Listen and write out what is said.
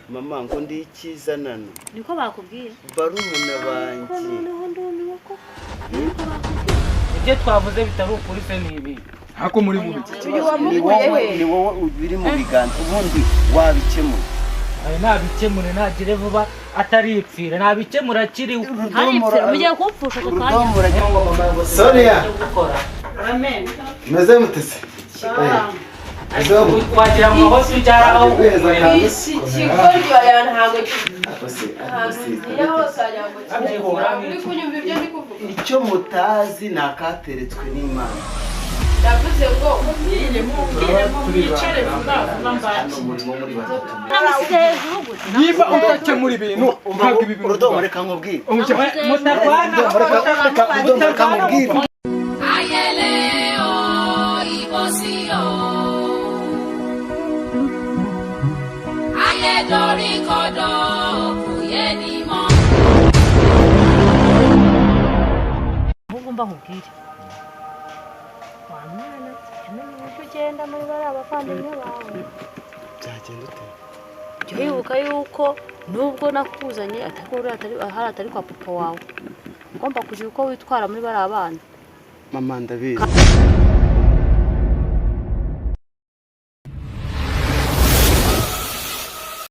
mama ngo ndi ikizanano niko bakubwiye barumuna banjye ibyo twavuze bitari ukuri se nibi hako muri mu ni wowe ubiri mu biganza ubundi wabikemura ayo nabikemure nagire vuba ataripfira nabikemura kiri haripfira mugiye kumfusha tukanya Sonia amen meze mutese wagira ngo hose ujyaraho isi kigoryo ya ntago icyo mutazi nakateretswe n'Imana ndavuze ngo mubwire mwicare vuba mbanje niba utakemura ibintu ntabwo ibi bintu urudomo reka nkubwire mutarwana reka nkubwire ayele o ibosi o ayedori kodo kuyenimo ugomba nkubwire wa mwana yamenye uko ugenda muri bari abavandimwe bawe byagenda ute jya wibuka yuko nubwo nakuzanye atari kwa papa wawe ugomba kugira uko witwara muri bari abana mama ndabizi